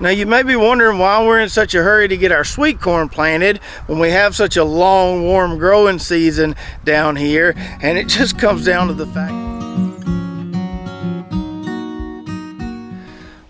Now you may be wondering why we're in such a hurry to get our sweet corn planted when we have such a long warm growing season down here, and it just comes down to the fact.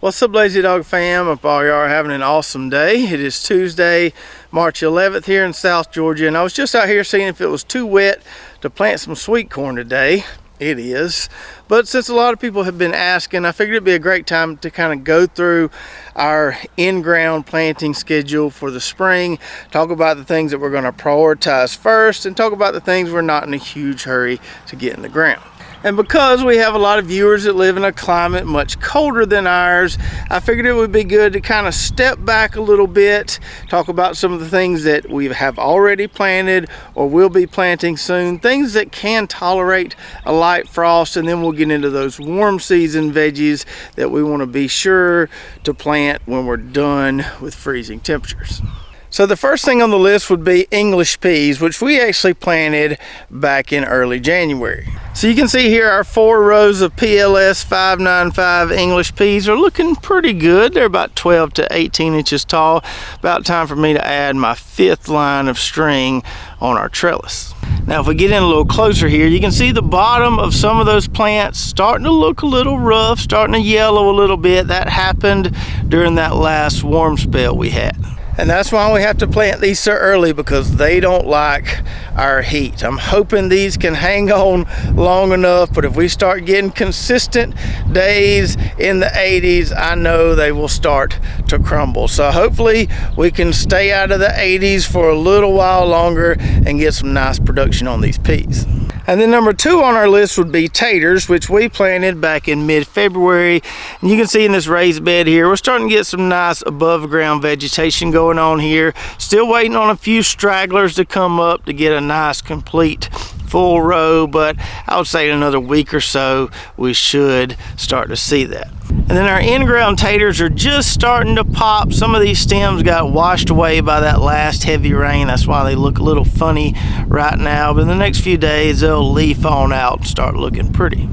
What's up, Lazy Dog fam? Hope all you are having an awesome day. It is Tuesday, March 11th here in South Georgia, and I was just out here seeing if it was too wet to plant some sweet corn today. It is, but since a lot of people have been asking, I figured it'd be a great time to kind of go through our in-ground planting schedule for the spring, talk about the things that we're going to prioritize first, and talk about the things we're not in a huge hurry to get in the ground. And because we have a lot of viewers that live in a climate much colder than ours, I figured it would be good to kind of step back a little bit, talk about some of the things that we have already planted or will be planting soon, things that can tolerate a light frost, and then we'll get into those warm season veggies that we want to be sure to plant when we're done with freezing temperatures. So the first thing on the list would be English peas, which we actually planted back in early January. So you can see here our 4 rows of PLS 595 English peas are looking pretty good. They're about 12 to 18 inches tall. About time for me to add my 5th line of string on our trellis. Now if we get in a little closer here, you can see the bottom of some of those plants starting to look a little rough, starting to yellow a little bit. That happened during that last warm spell we had. And that's why we have to plant these so early, because they don't like our heat. I'm hoping these can hang on long enough, but if we start getting consistent days in the 80s, I know they will start to crumble. So hopefully we can stay out of the 80s for a little while longer and get some nice production on these peas. And then number 2 on our list would be taters, which we planted back in mid-February. And you can see in this raised bed here, we're starting to get some nice above ground vegetation going on here. Still waiting on a few stragglers to come up to get a nice complete full row, but I would say in another week or so we should start to see that. And then our in-ground taters are just starting to pop. Some of these stems got washed away by that last heavy rain. That's why they look a little funny right now, but in the next few days they'll leaf on out and start looking pretty.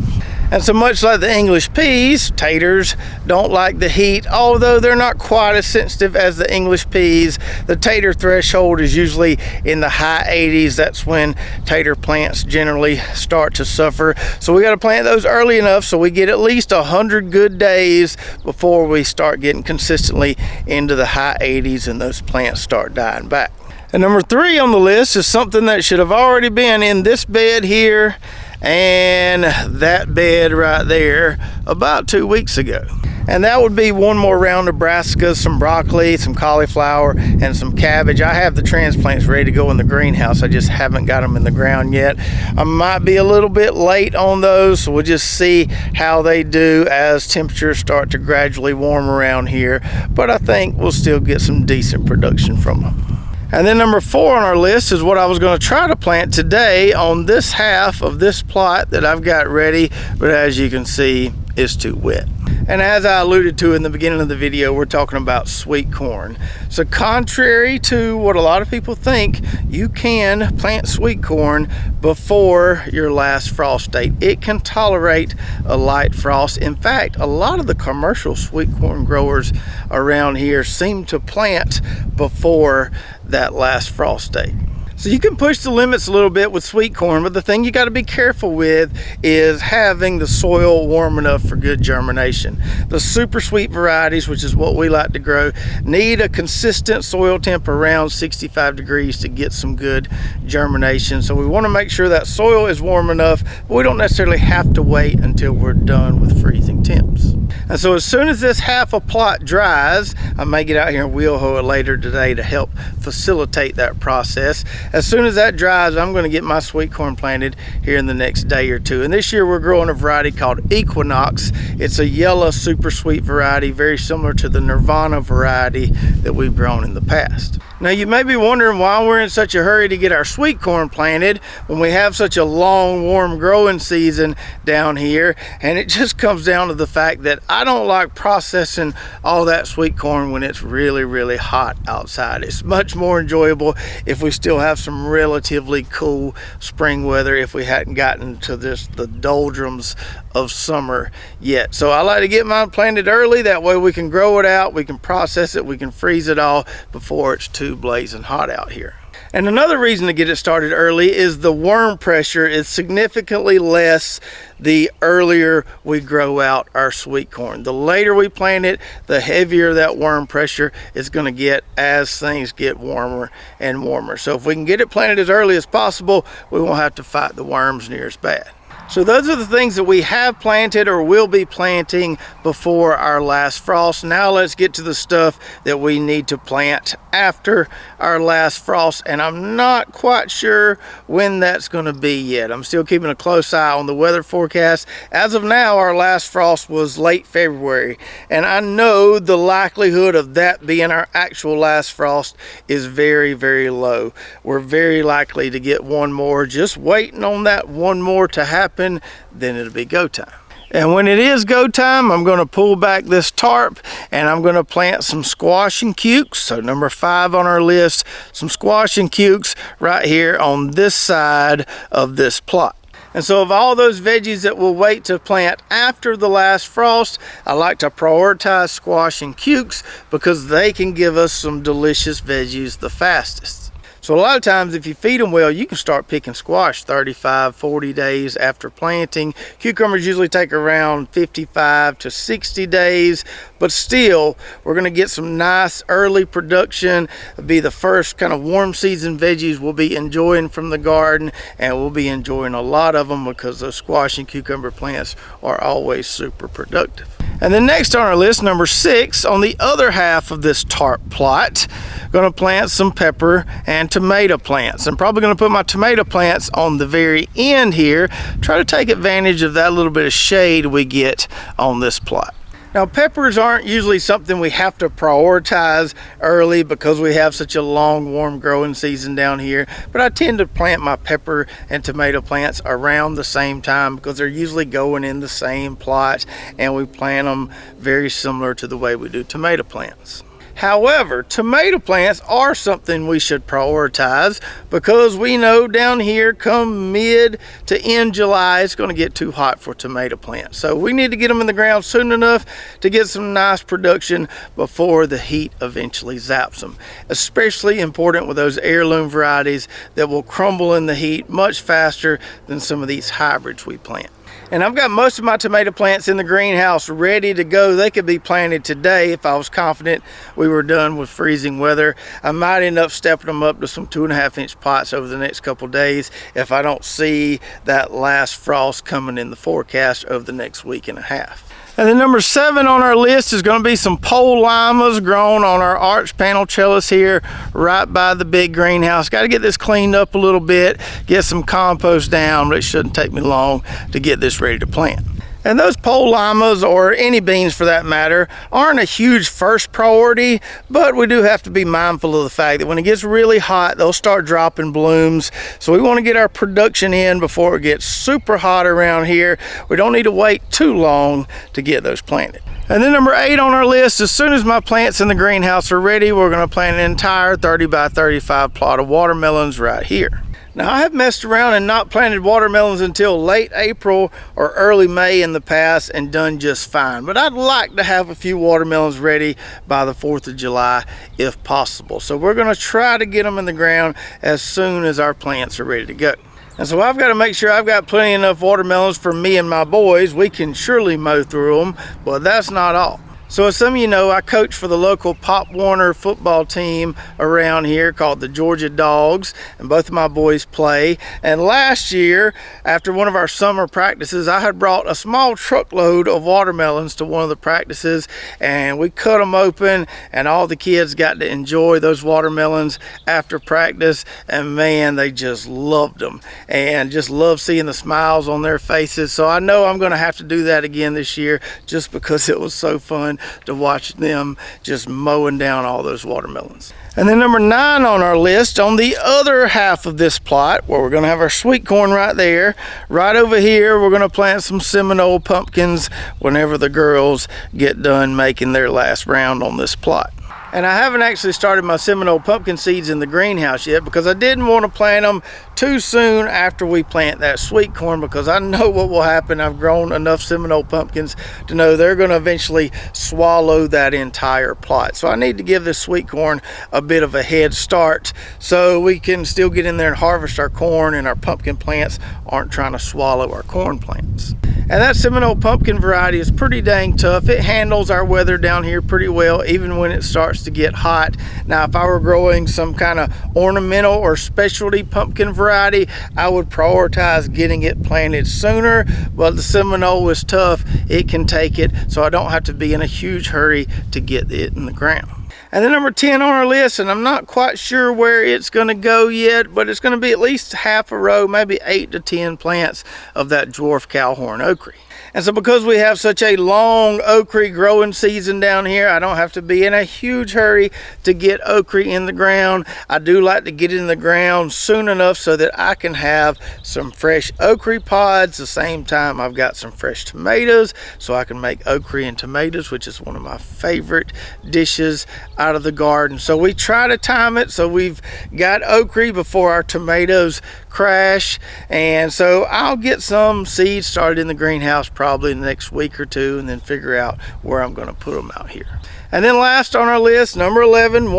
And so much like the English peas, taters don't like the heat, although they're not quite as sensitive as the English peas. The tater threshold is usually in the high 80s. That's when tater plants generally start to suffer. So we got to plant those early enough so we get at least 100 good days before we start getting consistently into the high 80s and those plants start dying back. And number 3 on the list is something that should have already been in this bed here and that bed right there about 2 weeks ago. And that would be one more round of brassicas, some broccoli, some cauliflower, and some cabbage. I have the transplants ready to go in the greenhouse. I just haven't got them in the ground yet. I might be a little bit late on those, so we'll just see how they do as temperatures start to gradually warm around here. But I think we'll still get some decent production from them. And then number 4 on our list is what I was going to try to plant today on this half of this plot that I've got ready, but as you can see, it's too wet. And as I alluded to in the beginning of the video, we're talking about sweet corn. So contrary to what a lot of people think, you can plant sweet corn before your last frost date. It can tolerate a light frost. In fact, a lot of the commercial sweet corn growers around here seem to plant before that last frost date. So you can push the limits a little bit with sweet corn, but the thing you got to be careful with is having the soil warm enough for good germination. The super sweet varieties, which is what we like to grow, need a consistent soil temp around 65 degrees to get some good germination. So we want to make sure that soil is warm enough, but we don't necessarily have to wait until we're done with freezing temps. And so as soon as this half a plot dries, I may get out here and wheel hoe it later today to help facilitate that process. As soon as that dries, I'm going to get my sweet corn planted here in the next day or 2. And this year we're growing a variety called Equinox. It's a yellow super sweet variety, very similar to the Nirvana variety that we've grown in the past. Now you may be wondering why we're in such a hurry to get our sweet corn planted when we have such a long warm growing season down here, and it just comes down to the fact that I don't like processing all that sweet corn when it's really hot outside. It's much more enjoyable if we still have have some relatively cool spring weather if we hadn't gotten to the doldrums of summer yet. So I like to get mine planted early. That way we can grow it out, we can process it, we can freeze it all before it's too blazing hot out here. And another reason to get it started early is the worm pressure is significantly less the earlier we grow out our sweet corn. The later we plant it, the heavier that worm pressure is going to get as things get warmer and warmer. So if we can get it planted as early as possible, we won't have to fight the worms near as bad. So those are the things that we have planted or will be planting before our last frost. Now let's get to the stuff that we need to plant after our last frost, and I'm not quite sure when that's going to be yet. I'm still keeping a close eye on the weather forecast. As of now, our last frost was late February, and I know the likelihood of that being our actual last frost is very, very low. We're very likely to get one more. Just waiting on that one more to happen, then it'll be go time. And when it is go time, I'm going to pull back this tarp and I'm going to plant some squash and cukes. So number 5 on our list, some squash and cukes right here on this side of this plot. And so of all those veggies that we'll wait to plant after the last frost, I like to prioritize squash and cukes because they can give us some delicious veggies the fastest. So a lot of times if you feed them well, you can start picking squash 35, 40 days after planting. Cucumbers usually take around 55 to 60 days, but still we're going to get some nice early production. It'll be the first kind of warm season veggies we'll be enjoying from the garden, and we'll be enjoying a lot of them because those squash and cucumber plants are always super productive. And then next on our list, number 6, on the other half of this tarp plot, going to plant some pepper and tomato plants. I'm probably going to put my tomato plants on the very end here, try to take advantage of that little bit of shade we get on this plot. Now peppers aren't usually something we have to prioritize early because we have such a long warm growing season down here, but I tend to plant my pepper and tomato plants around the same time because they're usually going in the same plot and we plant them very similar to the way we do tomato plants. However, tomato plants are something we should prioritize because we know down here come mid to end July it's going to get too hot for tomato plants. So we need to get them in the ground soon enough to get some nice production before the heat eventually zaps them. Especially important with those heirloom varieties that will crumble in the heat much faster than some of these hybrids we plant. And I've got most of my tomato plants in the greenhouse ready to go. They could be planted today if I was confident we were done with freezing weather. I might end up stepping them up to some 2.5-inch pots over the next couple days if I don't see that last frost coming in the forecast over the next week and a half. And then number 7 on our list is going to be some pole limas grown on our arch panel trellis here right by the big greenhouse. Got to get this cleaned up a little bit, get some compost down, but it shouldn't take me long to get this ready to plant. And those pole limas, or any beans for that matter, aren't a huge first priority, but we do have to be mindful of the fact that when it gets really hot, they'll start dropping blooms. So we want to get our production in before it gets super hot around here. We don't need to wait too long to get those planted. And then number 8 on our list, as soon as my plants in the greenhouse are ready, we're going to plant an entire 30 by 35 plot of watermelons right here. Now I have messed around and not planted watermelons until late April or early May in the past and done just fine. But I'd like to have a few watermelons ready by the 4th of July if possible. So we're going to try to get them in the ground as soon as our plants are ready to go. And so I've got to make sure I've got plenty enough watermelons for me and my boys. We can surely mow through them, but that's not all. So as some of you know, I coach for the local Pop Warner football team around here called the Georgia Dogs, and both of my boys play. And last year, after one of our summer practices, I had brought a small truckload of watermelons to one of the practices, and we cut them open, and all the kids got to enjoy those watermelons after practice, and man, they just loved them, and just loved seeing the smiles on their faces. So I know I'm going to have to do that again this year just because it was so fun to watch them just mowing down all those watermelons. And then number 9 on our list, on the other half of this plot, where we're going to have our sweet corn right there, right over here, we're going to plant some Seminole pumpkins whenever the girls get done making their last round on this plot. And I haven't actually started my Seminole pumpkin seeds in the greenhouse yet because I didn't want to plant them too soon after we plant that sweet corn, because I know what will happen. I've grown enough Seminole pumpkins to know they're going to eventually swallow that entire plot. So I need to give this sweet corn a bit of a head start so we can still get in there and harvest our corn and our pumpkin plants aren't trying to swallow our corn plants. And that Seminole pumpkin variety is pretty dang tough. It handles our weather down here pretty well, even when it starts to get hot. Now, if I were growing some kind of ornamental or specialty pumpkin variety, I would prioritize getting it planted sooner. But the Seminole is tough. It can take it, so I don't have to be in a huge hurry to get it in the ground. And then number 10 on our list, and I'm not quite sure where it's going to go yet, but it's going to be at least half a row, maybe 8 to 10 plants of that dwarf cowhorn okra. And so because we have such a long okra growing season down here, I don't have to be in a huge hurry to get okra in the ground. I do like to get it in the ground soon enough so that I can have some fresh okra pods. The same time I've got some fresh tomatoes, so I can make okra and tomatoes, which is one of my favorite dishes out of the garden. So we try to time it so we've got okra before our tomatoes crash. And so I'll get some seeds started in the greenhouse probably in the next week or two, and then figure out where I'm going to put them out here. And then last on our list, number 11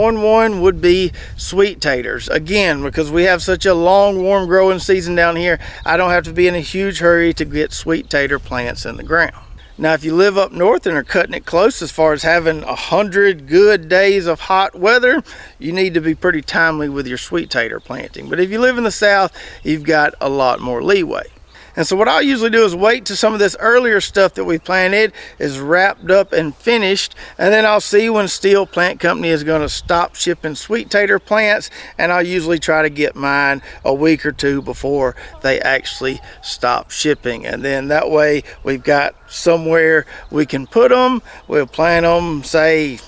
would be sweet taters. Again, because we have such a long warm growing season down here, I don't have to be in a huge hurry to get sweet tater plants in the ground. Now, if you live up north and are cutting it close as far as having 100 good days of hot weather, you need to be pretty timely with your sweet tater planting. But if you live in the south, you've got a lot more leeway. And so what I'll usually do is wait till some of this earlier stuff that we planted is wrapped up and finished, and then I'll see when Steel Plant Company is going to stop shipping sweet tater plants, and I'll usually try to get mine a week or two before they actually stop shipping. And then that way we've got somewhere we can put them. We'll plant them, say,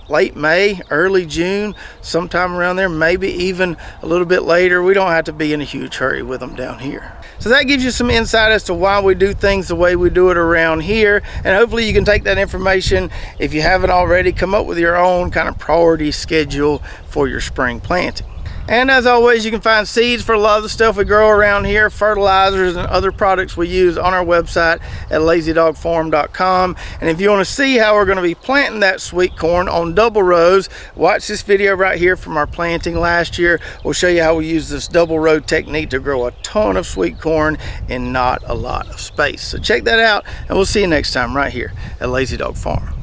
late May, early June, sometime around there, maybe even a little bit later. We don't have to be in a huge hurry with them down here. So that gives you some insight as to why we do things the way we do it around here. And hopefully you can take that information, if you haven't already, come up with your own kind of priority schedule for your spring planting. And as always, you can find seeds for a lot of the stuff we grow around here, fertilizers and other products we use on our website at lazydogfarm.com. And if you want to see how we're going to be planting that sweet corn on double rows, watch this video right here from our planting last year. We'll show you how we use this double row technique to grow a ton of sweet corn in not a lot of space. So check that out, and we'll see you next time right here at Lazy Dog Farm.